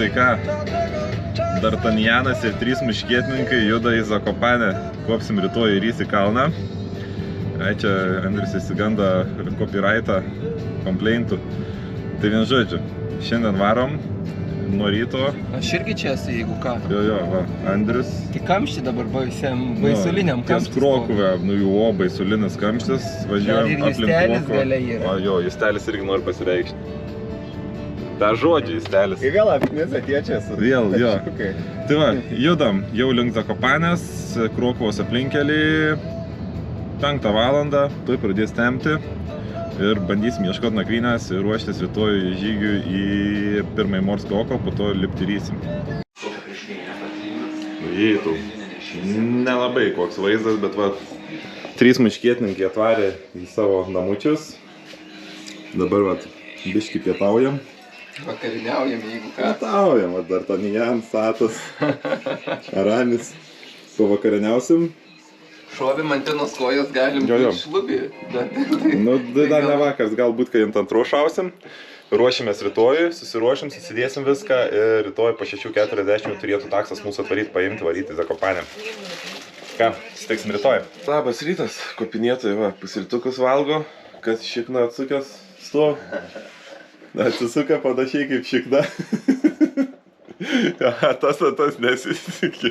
tai ką, D'Artagnanas ir 3 muškietininkai juda į Zakopanę, kopsim rytoj į Rysį kalną. Čia Andrius įsiganda copyrightą, komplaintų. Tai vien žodžiu, šiandien varom nuo ryto. Aš irgi čia esu, jeigu ką. Jo, va, Andrius. Tai kamštį dabar baisuliniam kamštis. Ties Krokuvę, baisulinis kamštis, važiuojam aplink Krokuvą. Jo, justelis irgi nori pasireikšti. Dar žodžiai justelis. Ir vėl apinės atiečias. Vėl, jo. Tai va, judam jau link Zakopanės, Krokuvos aplinkelį, 5 valandą, tuoj pradės tempti. Ir bandysim ieškoti nakvynės ir ruoštis rytoj žygiui į pirmąjį Morskio oko, po to lipti Rysim. Jeitų, nelabai koks vaizdas, bet va, 3 muškietininkai atvarė į savo namučius. Dabar va, biškį pietaujam. Vakariniaujam, jeigu ką. Pietaujam, va, D'Artagnan, Satas, Aramis. Pavakariniausim. Šovim ant vienos kojos galim šlubį. Nu, dar ne vakars, galbūt, kai ant antro šausim. Ruošimės rytoj, susiruošim, susidėsim viską ir rytoj po 6:40 turėtų taksas mūsų atvaryti, paimti, varyti į Zakopanę. Ką, susitiksim rytoj. Labas rytas, kopinėtojai, va, pusrytukus valgo, kas šikna atsukęs stovi. Atsisuka panašiai kaip šikna. Tas nesisikė.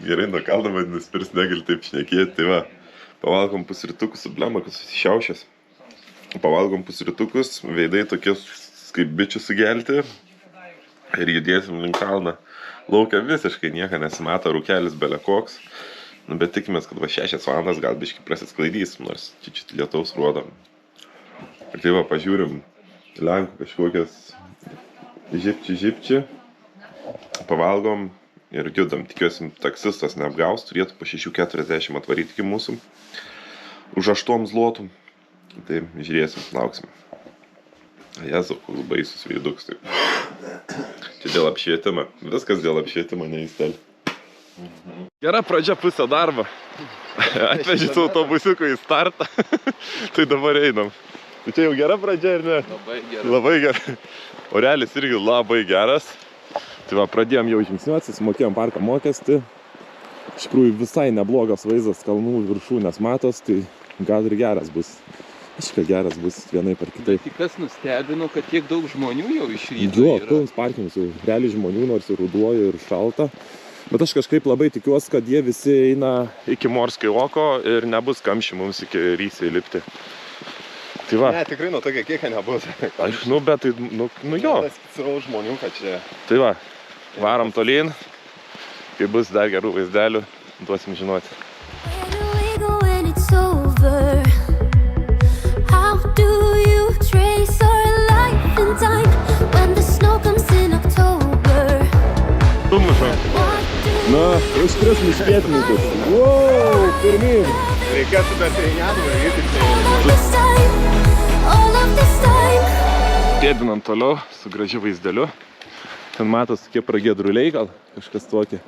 Gerai, nuo kalno vadinasi, pirs negali taip šnekėti, tai va, pavalgom pusrytukus su blemba, kad susišiaušęs. Pavalgom pusrytukus, veidai tokie kaip bičių sugelti ir judėsim link kalną. Laukia visiškai nieko nesimato, rūkelis bele koks, bet tikimės, kad va 6 valandas gal biškai prasisklaidysim, nors čičiut lietaus rodom. Ir tai va, pažiūrim Lenkų kažkokias žipči, pavalgom ir judam. Tikiuosim, taksistas neapgaus, turėtų po 6:40 atvaryti iki mūsų. Už 8 zlotų. Tai žiūrėsim, lauksim. Jezu, koks baisus veiduks. Tai. Čia dėl apšvietimo. Viskas dėl apšvietimo, neįstelė. Gera pradžia pusė darbo. Atvežys autobusiuku į startą. Tai dabar einam. Tai čia jau gera pradžia, ar ne? Labai gera. Labai gera. Orelis irgi labai geras. Tai va, pradėjom jau žingsniuotis, mokėjom parko mokestį. Iš tikrųjų visai neblogas vaizdas, kalnų viršūnės matos, tai gal ir geras bus. Aišku, geras bus vienaip ar kitaip. Tik kas nustebino, kad tiek daug žmonių jau iš ryto yra. Jo, pilnas parkingas, jau realiai žmonių, nors ir ruduo ir šalta. Bet aš kažkaip labai tikiuosi, kad jie visi eina iki Morskio oko ir nebus kamščių mums iki Rysį įlipti. Tai va. Ne, tikrai nuo tokio kiekio nebus. Aš, bet tai, nu jo. Tas specialaus žmonių, kad čia... Tai va, varom tolyn. Kai bus dar gerų vaizdelių, duosim žinoti. Na, už 3 muškietininkus. Wow, pirmyn. Reikėtų dar D'Artagnan varyti. Pėdinam toliau su gražiu vaizdeliu. Ten matos tokie pragiedruliai, gal kažkas tokie.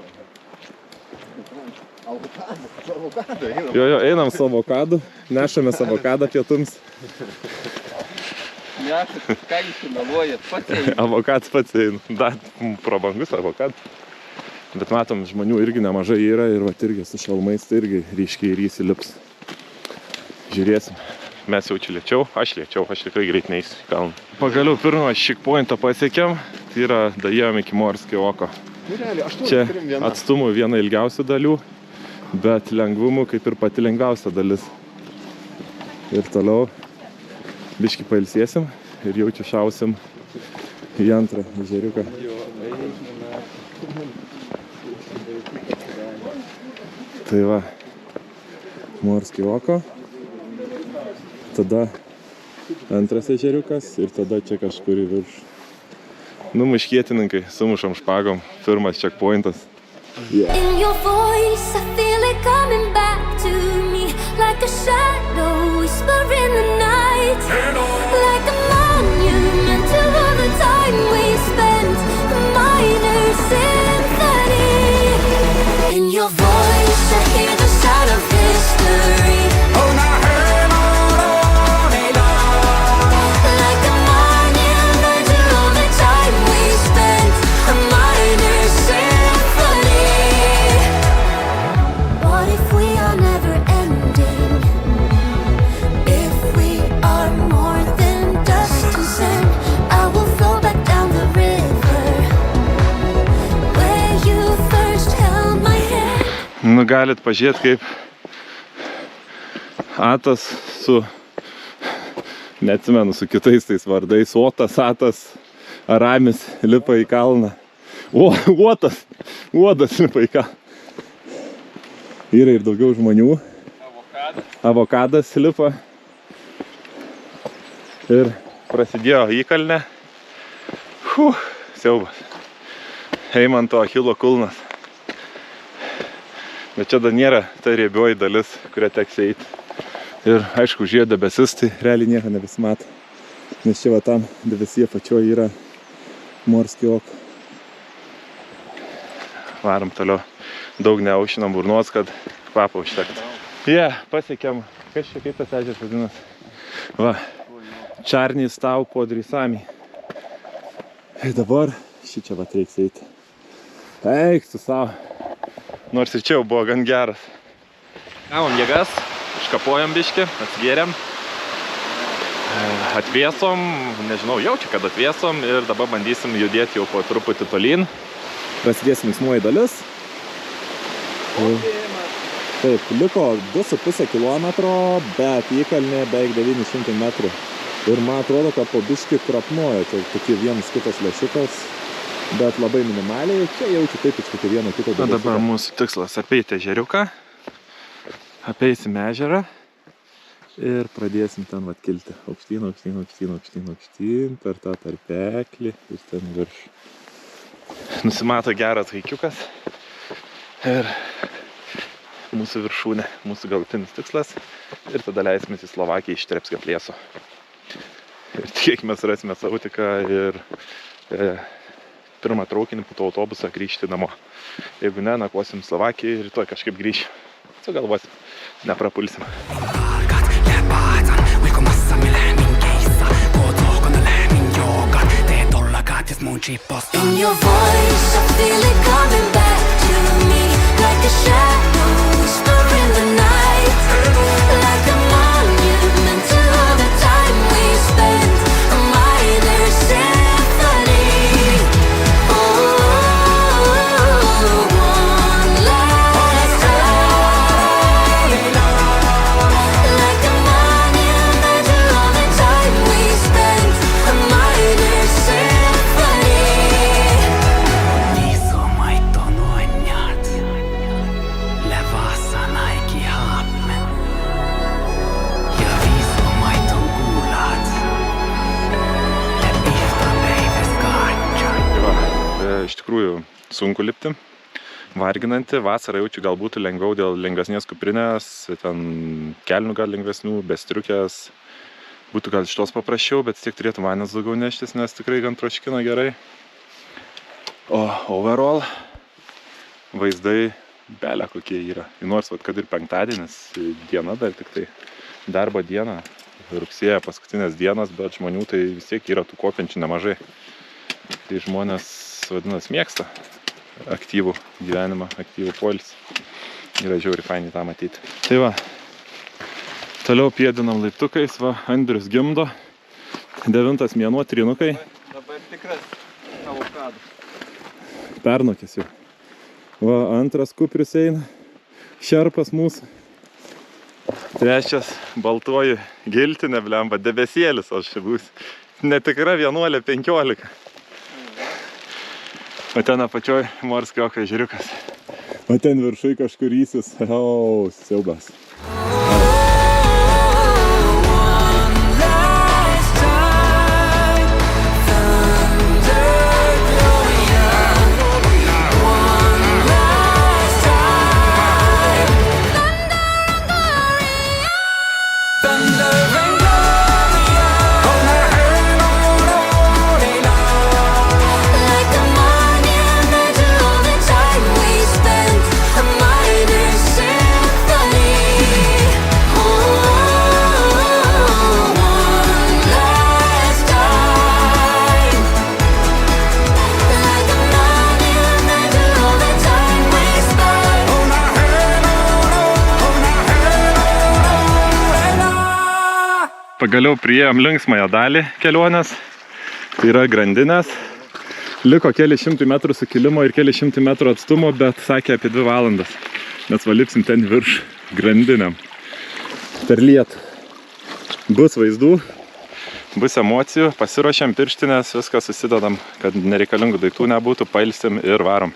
Avokado, einam. Jo, einam su avokadu. Nešamės avokadą pietums. Nešat, ką jūs meluojat, pats eina. Avokadas pats eina. Dar prabangus avokadas. Bet matom, žmonių irgi nemažai yra ir vat irgi su šalmais tai irgi ryškiai ir įsilips. Žiūrėsim. Mes jau čia lėčiau, aš tikrai greit neįsiu į kalną. Pagaliau pirmą checkpointą pasiekėm, tai yra daėjom iki Morskio oko. Čia atstumų viena ilgiausių dalių, bet lengvumų kaip ir pati lengviausia dalis. Ir toliau biškį pailsėsim ir jau čia šausim į antrą ežeriuką. Tai va, Morskio oko, tada antras ežeriukas ir tada čia kažkur į viršų. Nu, muškietininkai, sumušam špagom, pirmas checkpointas. Yeah. In your voice, I feel it coming back to me, like a shadow whisper in the night, like a monument to all the time we spent, a minor symphony. In your voice, I hear the sound of history. Oh, now heard all day long. Like a monument to all the time we spent, a Nu, galit pažiūrėti, kaip Atas su, neatsimenu, su kitais tais vardais, Otas, Atas, Aramis lipa į kalną. Uodas lipa į kalną. Yra ir daugiau žmonių. Avokadas lipa. Ir prasidėjo įkalnė. Siaubas. Eimanto Achilo kulnas. Bet čia dar nėra ta riebioji dalis, kurią teks eiti. Ir aišku, žiūrėjo debesis, tai realiai nieko nebesimato. Nes čia va tam debesyje pačioje yra morski oko. Varom toliau. Daug neaušinam burnos, kad kvapą užtektų. Pasiekėm. Kas čia kaip tas ežeras vadinas? Va. Čarnį stau podrysami. Ir dabar šičia va reiks eiti. Eik tu savo. Nors ir čia jau buvo gan geras. Gavom jėgas, iškapojom biškį, atsigėrėm. Atvėsom, nežinau, jaučiu, kad atvėsom ir dabar bandysim judėti jau po truputį tolyn. Prasidės linksmoji dalis. Taip, liko 2,5 kilometro, bet įkalnė beveik 900 metrų. Ir man atrodo, kad po biškį krapnuoja, čia tokie vienas kitas lėšiukas, bet labai minimaliai. Čia jaučiu taip iš kokio vieno kito dalyko. Dabar mūsų tikslas apeiti ežeriuką, apeisim ežerą ir pradėsim ten vat kilti. Aukštyn, per tą tarpeklį ir ten virš. Nusimato geras haikiukas ir mūsų viršūnė, mūsų galutinis tikslas. Ir tada leisimės į Slovakiją iš Trepskio plieso. Ir tikėkime rasime Sautiką ir pirmą traukinį po to autobusą grįžti namo. Jeigu ne, nakvosim Slovakijai ir rytoj kažkaip grįžim. Sugalvosim, neprapulsim. In your voice, I feel it coming back to me, like a shadow whisper in the night, like a monument to all the time we spent, a minor symphony. One last time, like a monument to all the time we spent, a minor symphony. Iš tikrųjų sunku lipti, varginanti. Vasarą jaučiu gal būtų lengviau dėl lengvesnės kuprinės, ten kelnių gal lengvesnių, be striukės. Būtų gal iš tos paprasčiau, bet tiek turėtų vandens daugiau neštis, nes tikrai gan troškina gerai. O overall vaizdai belia kokie yra. Nors kad ir penktadienis, diena dar tik tai darbo diena, rugsėjo paskutinės dienos, bet žmonių tai vis tiek yra tų kopiančių nemažai. Tai žmonės, vadinas, mėgsta aktyvų gyvenimą, aktyvų poilsį. Yra žiauriai fainiai tą matyti. Tai va, toliau pėdinam laiptukais, va, Andrius gimdo. 9 mėnuo, trinukai. Dabar tikras avokadas. Pernokės jau. Va, antras kupris eina. Šerpas mūsų. Trečias baltuoju giltinė, blemba, debesėlis, aš čia būsiu. Netikra 11-15. O ten apačioj morskio oko ežeriukas. O ten viršui kažkur įsis. Siaubas. Pagaliau priėjom linksmąją dalį kelionės, tai yra grandinės. Liko keli šimtų metrų sukilimo ir keli šimtų metrų atstumo, bet sakė apie 2 valandas. Mes valipsim ten virš grandinėm. Per lietų. Bus vaizdų, bus emocijų, pasiruošiam pirštinės, viską susidedam, kad nereikalingų daiktų nebūtų, pailsim ir varom.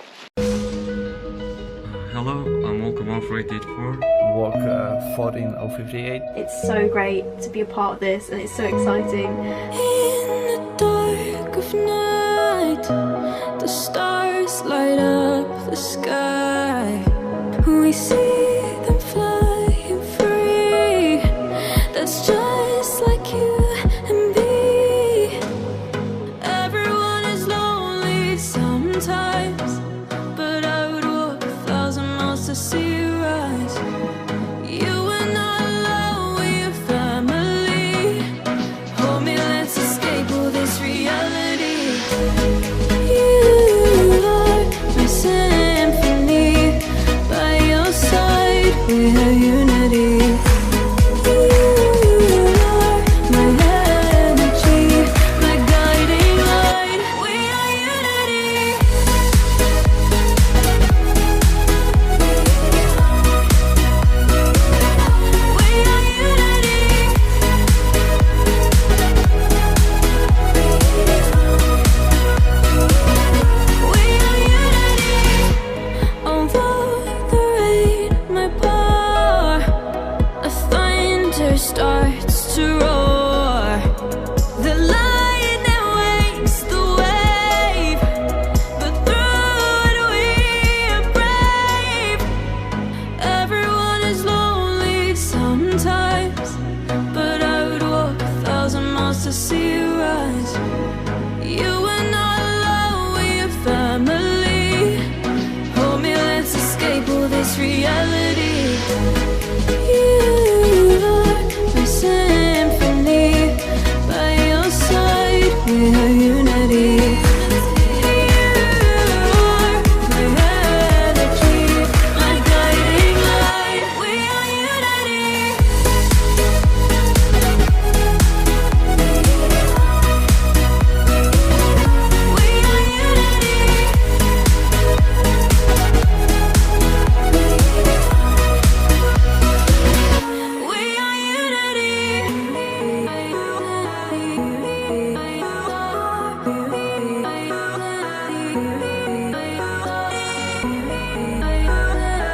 Hello, I'm Walker 14884. Walker 14058. It's so great to be a part of this and it's so exciting. In the dark of night, the stars light up the sky. We see them flying free. That's just like you and me. Everyone is lonely sometimes, but I would walk 1,000 miles to see you rise. You are not alone, we're family. Hold me, let's escape all this reality. You are my symphony. By your side, we have unity. You are my energy, my guiding light. We are unity. We are unity. We are unity. Although the rain might pour, the thunder starts to roar. The lightning wakes the wave, but through it we are brave. Everyone is lonely sometimes, but I would walk 1,000 miles to see you rise. You are not alone, we are family. Hold me, let's escape all this reality. You are my symphony. By your side, we are unity. You are my energy, my guiding light. We are unity. We are unity.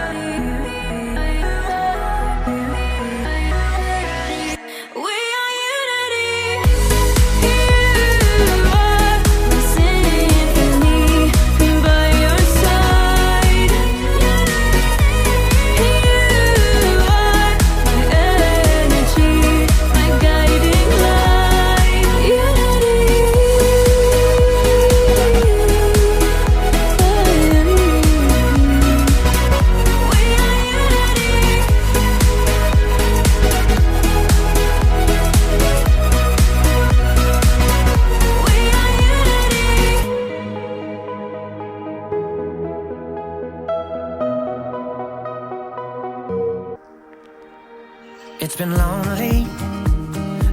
We are unity. We are unity. You are my symphony. By your side. You are my energy, my guiding light. Unity. We are unity. We are unity. It's been lonely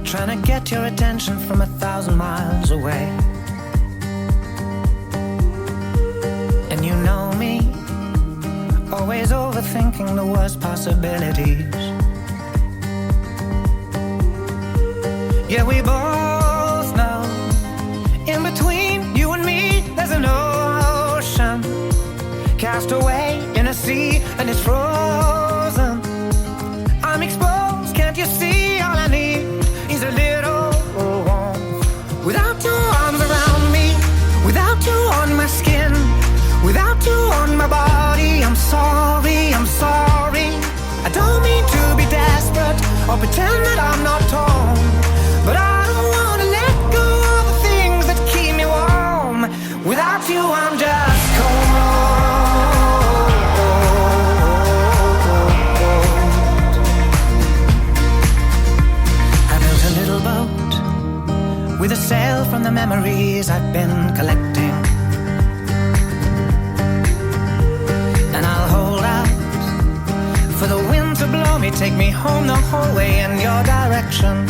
trying to get your attention from 1,000 miles away. And you know me, always overthinking the worst possibilities. Yeah, we both know in between you and me there's an ocean, cast away in a sea and it's frozen. I'm exposed, can't you see? All I need is a little warmth. Without your arms around me, without you on my skin, without you on my body, I'm sorry, I'm sorry. I don't mean to be desperate or pretend that I'm not torn, but I don't want to let go of the things that keep me warm. Without you, I'm just cold. I built a little boat with a sail from the memories I've been collecting, and I'll hold out for the wind to blow me, take me home the whole way in your direction.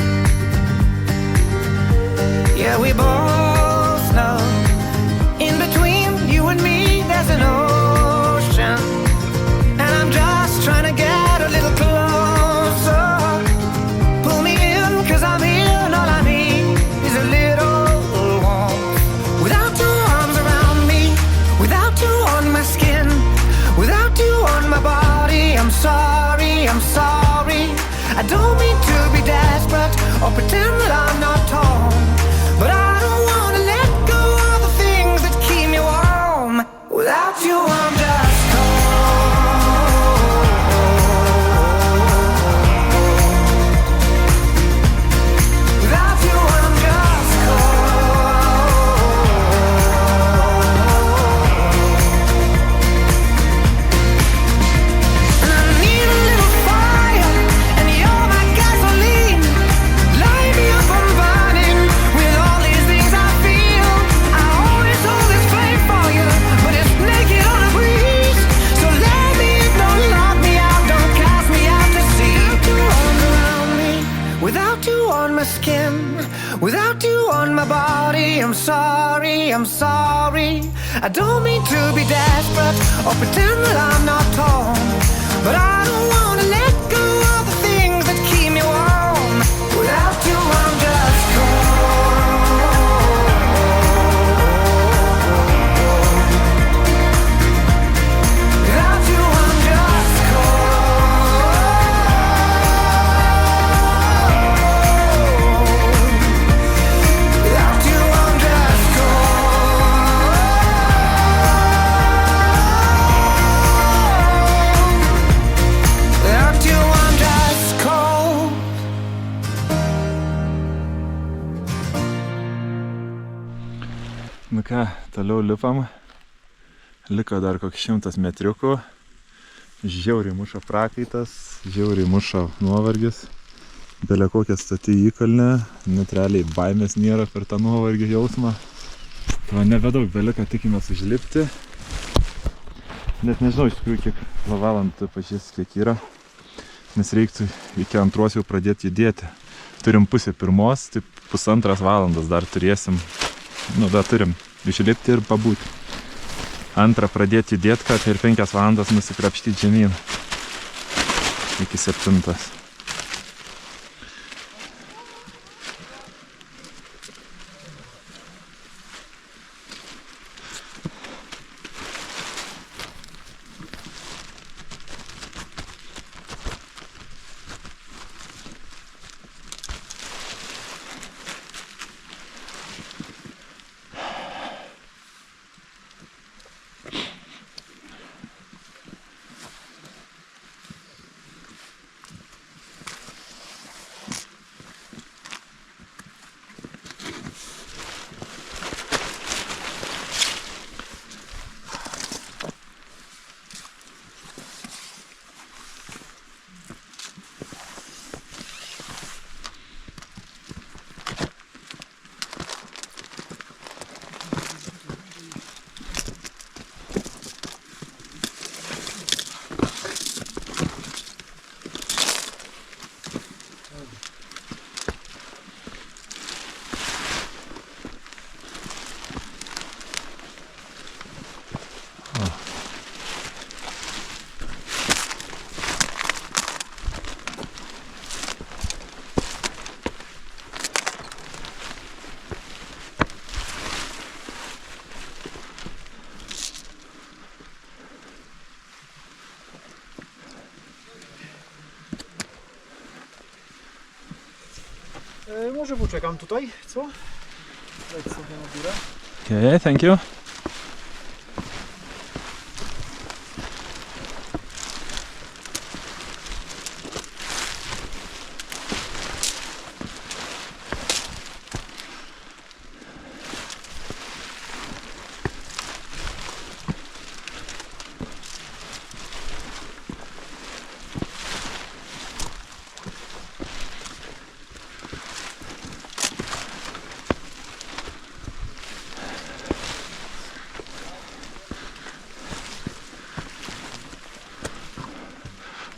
Yeah, we both know in between you and me there's an ocean, and I'm just on my body, I'm sorry, I'm sorry. I don't mean to be desperate or pretend that I'm not torn, but I don't wanna let go of the things that keep me warm. Without you I'm just cold. Without you I'm just skin, without you on my body, I'm sorry, I'm sorry. I don't mean to be desperate or pretend that I'm not torn, but I don't wanna let go of the things that keep me warm. Without you I'm just cold. Without you I'm just Nu ką, toliau lipam. Liko dar koks 100 metriukų. Žiauriai muša prakaitas, žiauriai muša nuovargis. Belė kokią statį įkalnę, net realiai baimės nėra per tą nuovargį jausmą. Va, nebedaug belika, tikimės užlipti. Net nežinau iš tikrųjų kiek valandų pažiūrės kiek yra. Nes reiktų iki 2 jau pradėti judėti. Turim pusę 1, tai 1,5 valandos dar turėsim. Nu, dar turim išlipti ir pabūti. 2 pradėti judėti, kad ir 5 valandas nusikrapštyti žemyn. Iki 7. Może poczekam tutaj, co? Leć sobie na górę. Okay, thank you.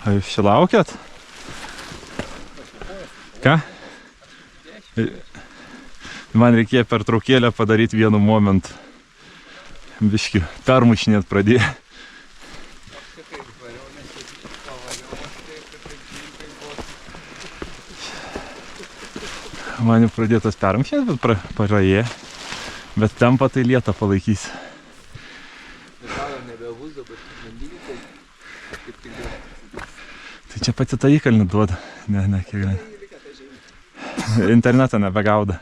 A jūs čia laukiat? Ką? Man reikėjo pertraukėlę padaryti vienu momentu. Biški, permušinėt pradėjo. Man jau pradėtas permušinėt, bet praėjo. Bet tempą tai lietą palaikys. Bet gal nebebus dabar bandykite. Tai čia pati tą įkalnį duoda. Ne, kiek gali. Internetą nebegauda.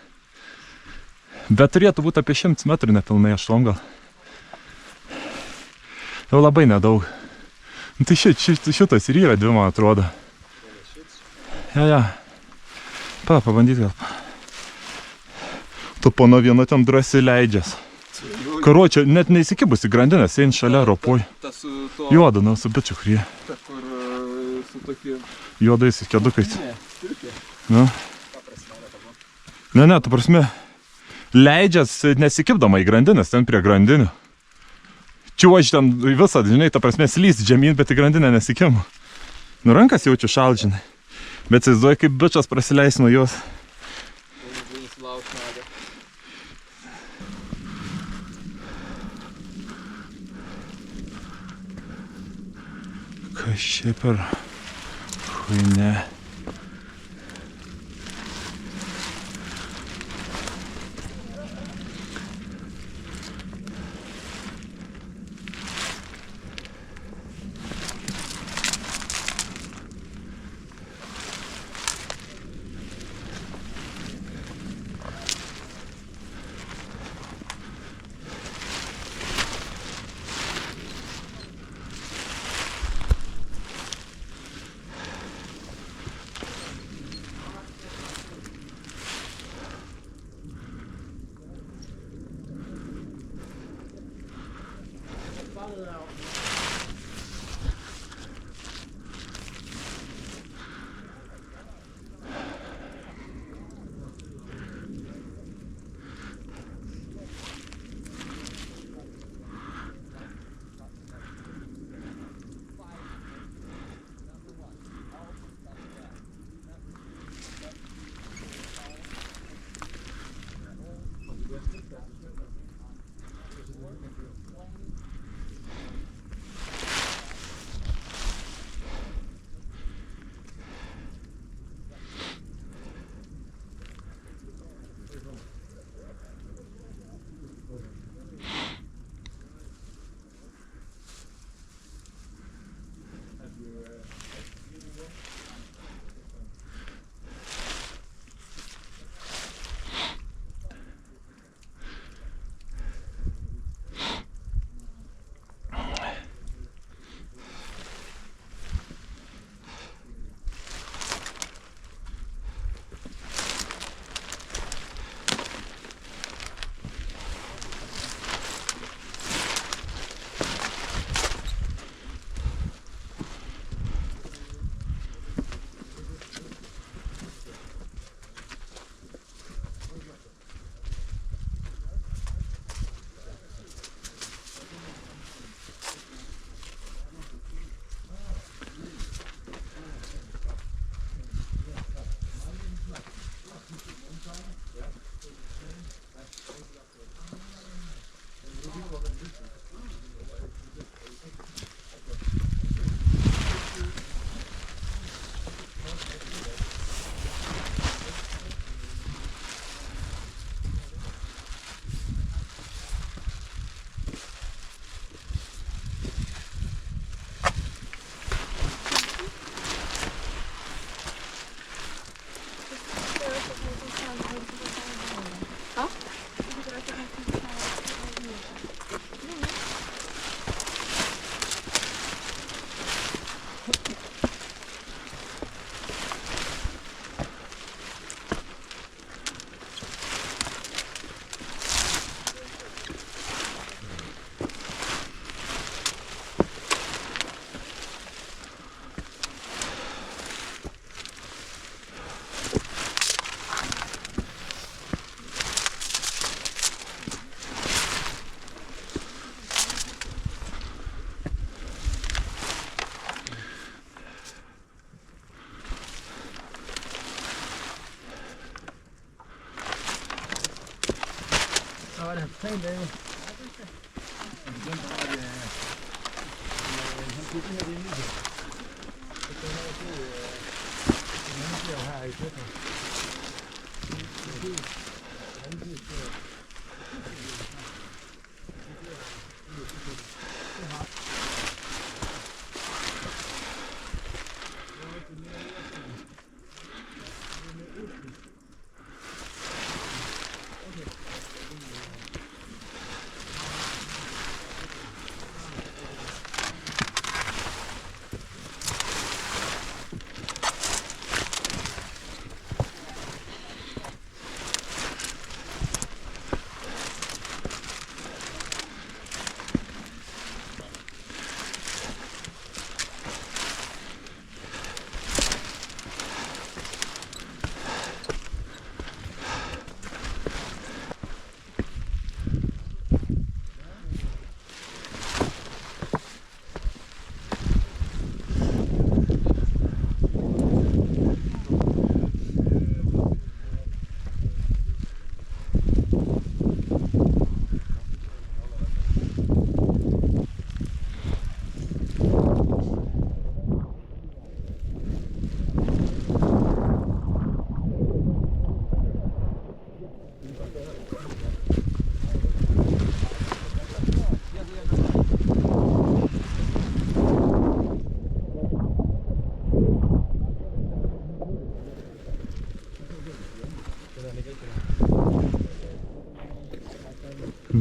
Bet turėtų būti apie 100 metrų, nepilnai 8 gal. Jau labai nedaug. Tai šitas ir yra 2, man atrodo. Ja. Pabandyt gal. Tu pono vieno ten drąsiai leidžias. Karočią, net neįsikibusi grandinės, eini šalia ropoj. Juoda, su bičiu chrie. Ta, kur su tokiu... Juodais kedukais. Nu. Ne, tu prasme, leidžias nesikibdama į grandinės, ten prie grandinių. Čiuoži ten visą, žinai, ta prasme, slysti žemyn, bet į grandinę nesikim. Nu, rankas jaučiu šalžinai. Bet įsivaizduoju, kaip bičas prasileis nuo jos. Kas čia per chuйne.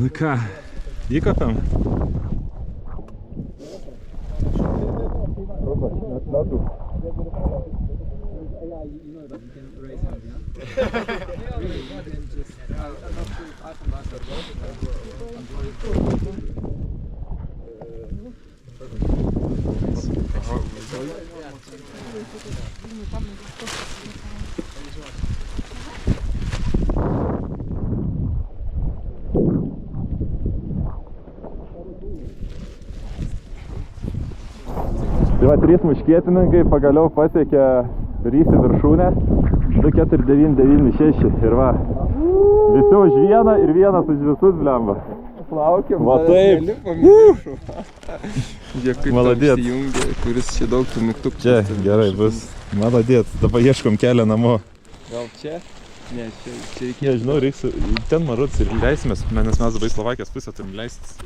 Nu ką, įkopėm? Tai va, 3 muškietininkai pagaliau pasiekė Rysį viršūnę 2496 ir va, visi už vieną ir vienas už visus, blemba. Laukiam, va taip. Maladėt. Kuris čia daug tų mygtukų. Čia, gerai, bus. Maladėt, dabar ieškom kelią namo. Gal čia? Ne, čia reikės. Nežinau, reiks ten maruts ir leisimės, nes mes dabar į Slovakijos pusę turim leistis.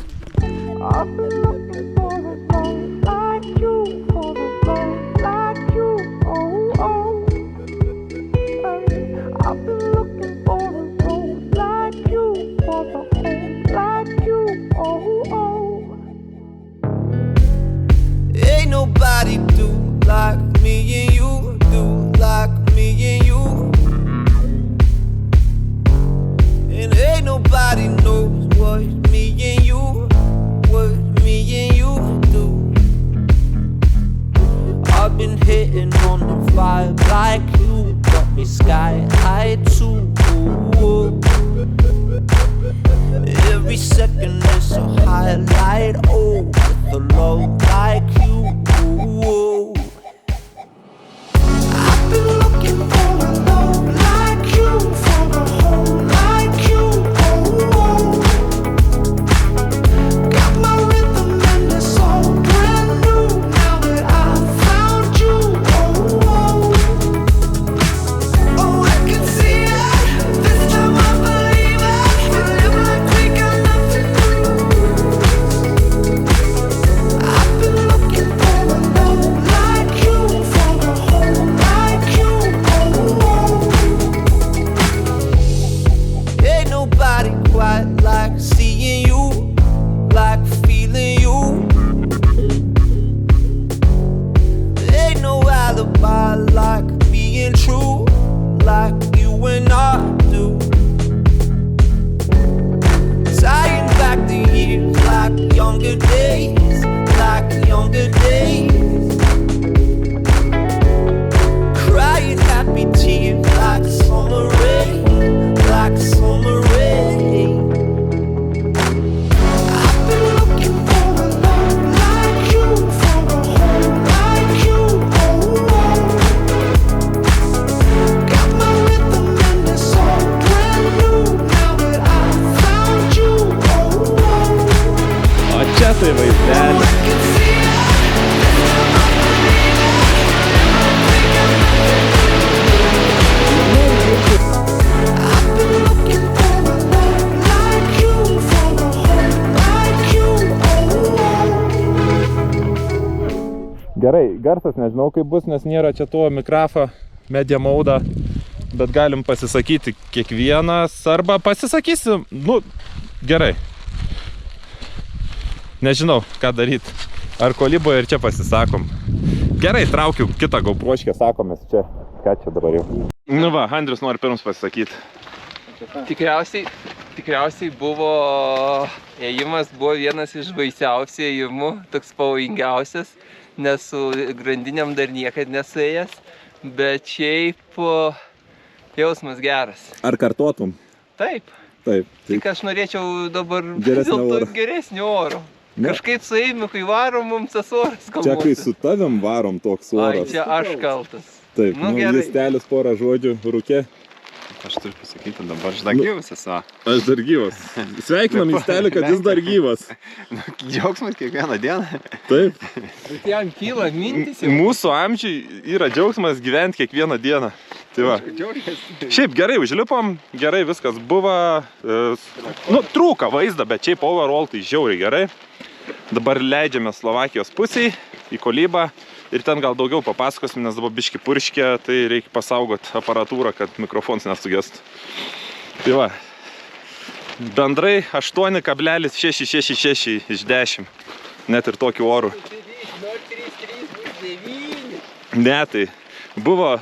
Ain't nobody do like me and you, do like me and you. And ain't nobody knows what me and you do. I've been hitting on the vibe like you, got me sky high too. Every second is a highlight, oh, with a love like you. I've been looking for a love like you, for a home like you. Got my rhythm and it's all brand new now that I found you. Oh, I can see it. This time I believe it. We live like we got nothing to lose. I've been looking for a love like you, for a home like you. Ain't nobody quite like seeing you, like feeling you. Ain't no alibi like being true, like you and I do. Tying back the years like younger days, like younger days. Crying happy tears like summer rain, like summer rain. I've been looking for a love like you, for a home like you. Got my rhythm and it's all brand new now that I found you. O čia tai vaizdelis. I can see it. This time I believe it. I've been looking for a love like you, for a home like you. Gerai, garsas nežinau kaip bus, nes nėra čia to mikrofo media mauda, bet galim pasisakyti kiekvienas, arba pasisakysim, nu, gerai. Nežinau, ką daryti. Ar koliboje ir čia pasisakom. Gerai, traukiu kitą GoProškę, sakomės čia. Ką čia dabar jau? Nu va, Andrius nori pirms pasisakyti. Tikriausiai buvo ėjimas, buvo vienas iš baisiausių ėjimų, toks pavojingiausias, nes su grandinėm dar niekad nesuėjęs, bet šiaip jausmas geras. Ar kartotum? Taip, Taip. tik aš norėčiau dabar Geresnio oro. geresnio oro. Ne. Kažkaip su eimiu, kai varom, mums tas oras kalbuosi. Čia kai su tavim varom toks Ai, oras. čia aš kaltas. Taip, Nu, nu, gerai. listelis porą žodžių rūkė. Aš turiu pasakyti, dabar aš dar gyvas esu. Aš dar gyvas. Sveikinam listelį, kad jis dar gyvas. Džiaugsmas kiekvieną dieną. Taip. Bet jam kyla mintis jau. Mūsų amžiui yra džiaugsmas gyventi kiekvieną dieną. Tai va. Šiaip gerai užlipom, gerai viskas buvo. Nu, trūka vaizdą, bet šiaip overall tai žiauriai gerai. Dabar leidžiame Slovakijos pusėj į kolybą. Ir ten gal daugiau papasakosim, nes dabar biški purškė, tai reikia pasaugot aparatūrą, kad mikrofonas nesugestų. Tai va, Bendrai 8,666 iš 10. Net ir tokiu oru. Ne, tai buvo...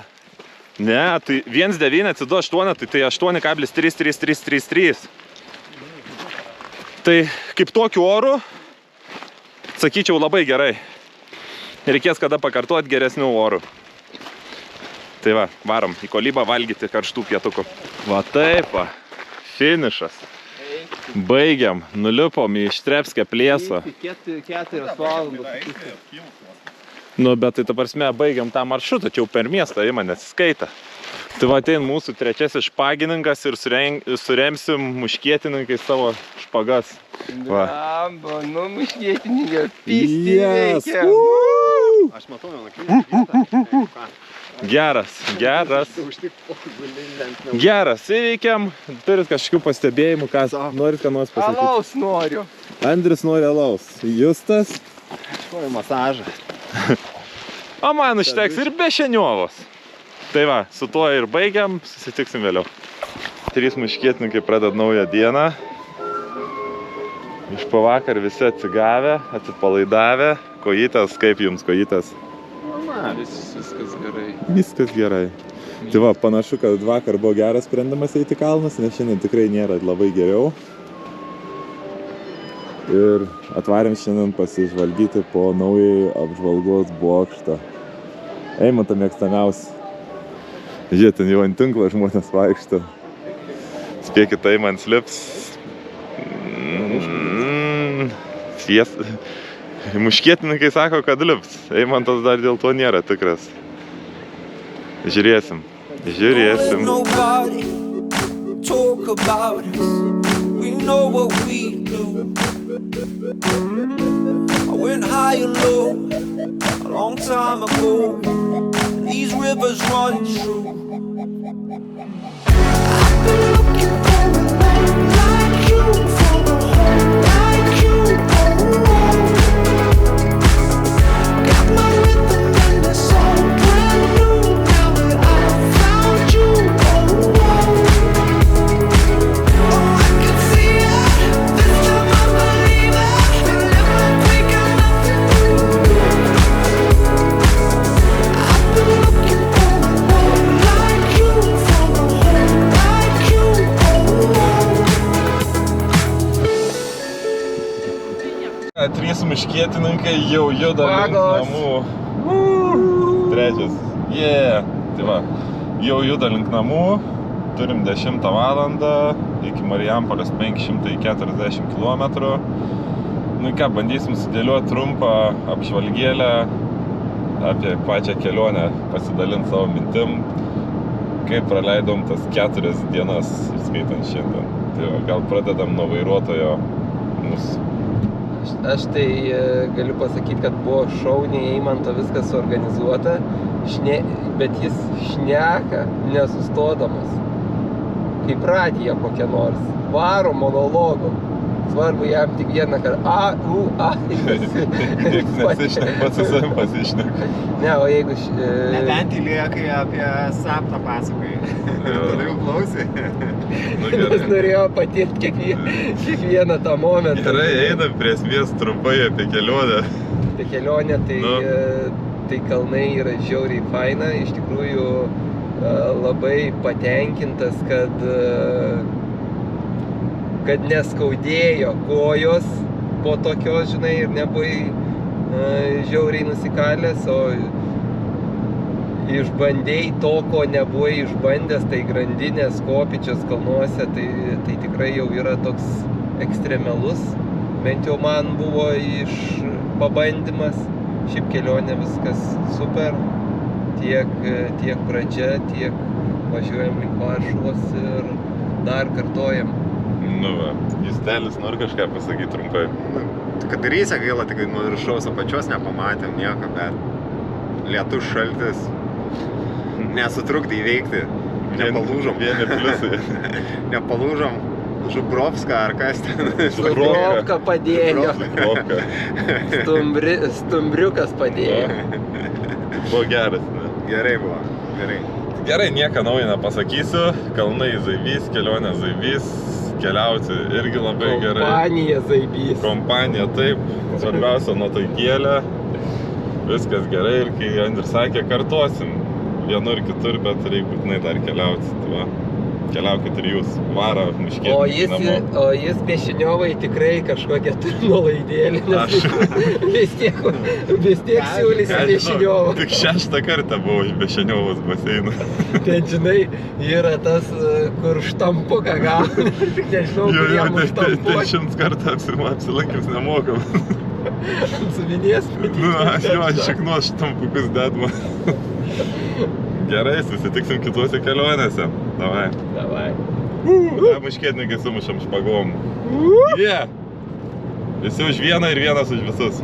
Ne, tai 1,9 atsidu 8, tai 8,33333. Tai kaip tokiu oru, sakyčiau, labai gerai. Reikės kada pakartoti geresnių orų. Tai va, varom į Kolybą valgyti karštų pietukų. Va taip va, finišas. Baigiam, nulipom į Štrepskę plėsą. 4 valandos. Nu, bet tai ta prasme, baigiam tą maršrutą, čia jau per miestą ima nesiskaita. Tai va, atein mūsų trečiasis špagininkas ir suremsim muškietininkai savo špagas. Va. Bamba, nu muškietininkai, pisti veikia. Aš matau, Geras. Geras, įveikiam. Turit kažkokių pastebėjimų, ką norit ką nors pasakyti? Alaus noriu. Andris nori alaus. Justas? noriu masažą. O man užteks ir be šeniovos. Tai va, su tuo ir baigiam, susitiksim vėliau. 3 muškietininkai pradeda naują dieną. Iš pavakar visi atsigavę, atsipalaidavę. Kojytės, kaip jums kojytės? Viskas gerai. Viskas gerai. Tai va, panašu, kad vakar buvo geras sprendimas eiti kalnus, nes šiandien tikrai nėra labai geriau. Ir atvarėm šiandien pasižvalgyti po naujai apžvalgos bokštą. Eimanto mėgstamiausi. Žiūrėt, ten jau ant tinklo žmonės vaikšto. Spėkit, Eimant slips. Muškietininkai sako, kad lips. Eimantas dar dėl to nėra tikras. Žiūrėsim. Žiūrėsim. I went high and low a long time ago. These rivers run true. I've been looking for a man like you, for a home like you. Got my rhythm and it's all brand new. Now that I found you, oh, I can see it. This time I believe it. And never think of nothing new. I've been looking for a man like you, for a home like you. Trys muškietininkai jau juda link namų. Trečias. Tai va, jau juda link namų. Turim 10 valandą. Iki Marijampolės 540 km. Nu ką, bandysim sudėlioti trumpą apžvalgėlę apie pačią kelionę, pasidalinti savo mintim, kaip praleidom tas 4 dienas, skaitant šiandien. Tai va, gal pradedam nuo vairuotojo mūsų. Aš tai galiu pasakyti, kad buvo šauniai Eimanto viskas suorganizuota, bet jis šneka nesustodamas. Kaip radija kokia nors, varo monologu. Svarbu jam tik vieną kartą Nesišnek, pats su savim pasišnek. Ne, o jeigu... Nebent įlėjo, kai apie sapną pasakai. Tada jau klausai. Nes norėjo patirti kiekvieną tą momentą. Gerai, einam prie esmės trumpai apie kelionę. Apie kelionę, tai kalnai yra žiauriai faina. Iš tikrųjų labai patenkintas, kad neskaudėjo kojos po tokios, žinai, ir nebuvai žiauriai nusikalęs, o išbandėjai to, ko nebuvai išbandęs, tai grandinės kopyčios kalnuose, tai tikrai jau yra toks ekstremalus. Bent jau man buvo pabandymas. Šiaip kelionė viskas super. Tiek pradžia, tiek važiuojam link Varšuvos ir dar kartojam. Nu va, Justelis nori kažką pasakyti trumpai. Kad Rysė gaila, tik nuo viršaus apačios nepamatėm nieko, bet lietus šaltis nesutrukdė įveikti. Nepalūžom. Vieni pliusai. Nepalūžom. Žubrovska ar kas ten? Žubrovka padėjo. Stumbriukas padėjo. Buvo geras, ne? Gerai buvo, gerai. Gerai, nieko naujo nepasakysiu. Kalnai zaivys, kelionė zaivys. keliauti irgi labai gerai. Kompanija zaibys. Kompanija, taip, svarbiausia nuotaikėlė, viskas gerai ir kai Andrius sakė, kartuosim vienur kitur, bet reikia būtinai dar keliauti. Tai va, keliaukit ir jūs, varo miškėti namo. O jis Bešiniovai tikrai kažkokią turi nuolaidėlį, nes vis tiek siūlysi Bešiniovą. Tik 6 kartą buvau iš Bešiniovos baseino. Ten, žinai, yra tas, kur štampuką gauni, tik nežinau, kur jam užtampuoti. 10 kartą apsilankius nemokam. Suvinės, Aš jo šiknos štampukus dedama. Gerai, susitiksim kituose kelionėse. Davai. Davai. Muškietininkai sumušam špagom. Visi už vieną ir vienas už visus.